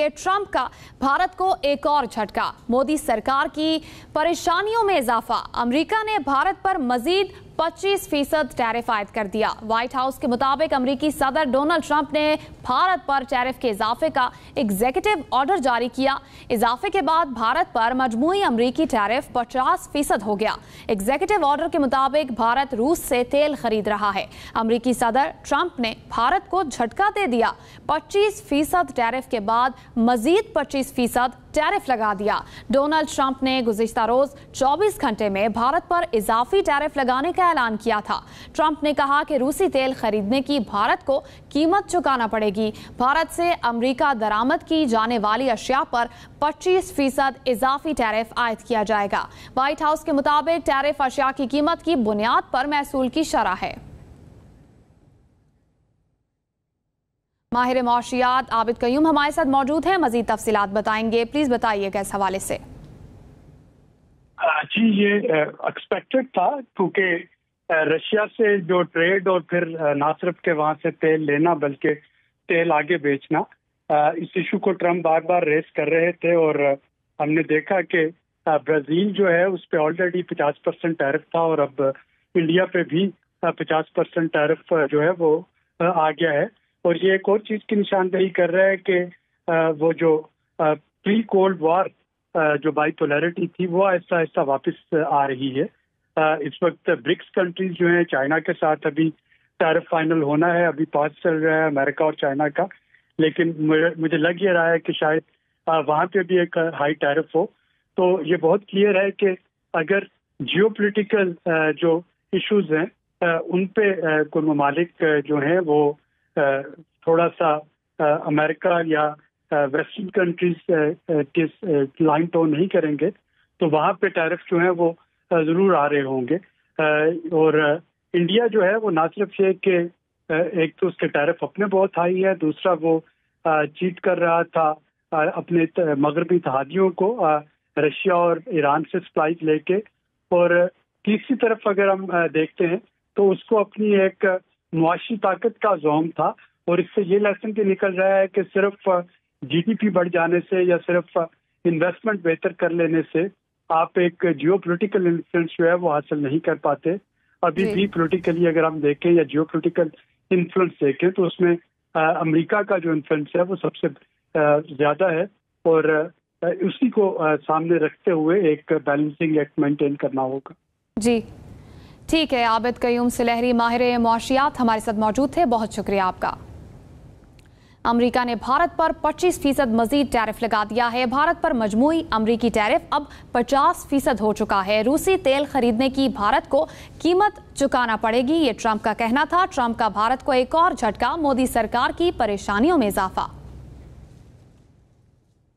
Trump का भारत को एक और झटका, मोदी सरकार की परेशानियों में इजाफा। अमेरिका ने भारत पर मजीद 25% टैरिफ आयद कर दिया। व्हाइट हाउस के मुताबिक अमेरिकी सदर डोनाल्ड ट्रंप ने भारत पर टैरिफ के इजाफे का एग्जीक्यूटिव ऑर्डर जारी किया। इजाफे के बाद भारत पर मजमूई अमेरिकी टैरिफ 50% हो गया। एग्जीक्यूटिव ऑर्डर के मुताबिक भारत रूस से तेल खरीद रहा है। अमेरिकी सदर ट्रंप ने भारत को झटका दे दिया। 25% टैरिफ के बाद मजीद 25% टैरिफ लगा दिया। डोनाल्ड ट्रंप ने गुज़िश्ता रोज 24 घंटे में भारत पर इजाफी टैरिफ लगाने का ऐलान किया था। ट्रंप ने कहा कि रूसी तेल खरीदने की भारत को कीमत चुकाना पड़ेगी। भारत से अमेरिका दरामद की जाने वाली अशिया पर 25% इजाफी टैरिफ आयद किया जाएगा। व्हाइट हाउस के मुताबिक टैरिफ अशिया की कीमत की बुनियाद पर महसूल की शरह है। माहिर मौशियात आबिद कयूम हमारे साथ मौजूद हैं, मजीद तफसीलात बताएंगे। प्लीज बताइएगा इस हवाले से। जी, ये एक्सपेक्टेड था क्योंकि रशिया से जो ट्रेड और फिर ना सिर्फ के वहाँ से तेल लेना बल्कि तेल आगे बेचना, इस इशू को ट्रंप बार बार रेस कर रहे थे और हमने देखा कि ब्राज़ील जो है उस पर ऑलरेडी 50% टैरिफ था और अब इंडिया पे भी 50% टैरिफ जो है वो आ गया है। और ये एक और चीज़ की निशानदेही कर रहा है कि वो जो प्री कोल्ड वॉर जो बाइपोलैरिटी थी वो आहिस्ता आहिस्ता वापस आ रही है। इस वक्त ब्रिक्स कंट्रीज जो हैं, चाइना के साथ अभी टैरिफ फाइनल होना है, अभी पास चल रहा है अमेरिका और चाइना का, लेकिन मुझे लग ये रहा है कि शायद वहाँ पे भी एक हाई टैरिफ हो। तो ये बहुत क्लियर है कि अगर जियोपॉलिटिकल जो इश्यूज हैं उन पे कोई ममालिक जो हैं वो थोड़ा सा अमेरिका या वेस्टर्न कंट्रीज के लाइन टोन नहीं करेंगे तो वहाँ पे टैरिफ जो है वो ज़रूर आ रहे होंगे। और इंडिया जो है वो ना सिर्फ ये कि एक तो उसके टैरिफ अपने बहुत हाई है, दूसरा वो चीट कर रहा था अपने मगरबी इत्तेहादियों को रशिया और ईरान से सप्लाई लेके, और तीसरी तरफ अगर हम देखते हैं तो उसको अपनी एक मुआशी ताकत का ज़ौम था। और इससे ये लेसन भी निकल रहा है कि सिर्फ जीडीपी बढ़ जाने से या सिर्फ इन्वेस्टमेंट बेहतर कर लेने से आप एक जियोपॉलिटिकल इन्फ्लुएंस जो है वो हासिल नहीं कर पाते। अभी भी पॉलिटिकली अगर हम देखें या जियोपॉलिटिकल इन्फ्लुएंस देखें तो उसमें अमेरिका का जो इन्फ्लुएंस है वो सबसे ज़्यादा है और उसी को सामने रखते हुए एक बैलेंसिंग एक्ट मेंटेन करना होगा। जी ठीक है, आबिद कयूम सुलहरी माहिर मौशियात हमारे साथ मौजूद थे, बहुत शुक्रिया आपका। अमेरिका ने भारत पर 25% मजीद टैरिफ लगा दिया है। भारत पर मजमूई अमेरिकी टैरिफ अब 50% हो चुका है। रूसी तेल खरीदने की भारत को कीमत चुकाना पड़ेगी, ये ट्रंप का कहना था। ट्रंप का भारत को एक और झटका, मोदी सरकार की परेशानियों में इजाफा।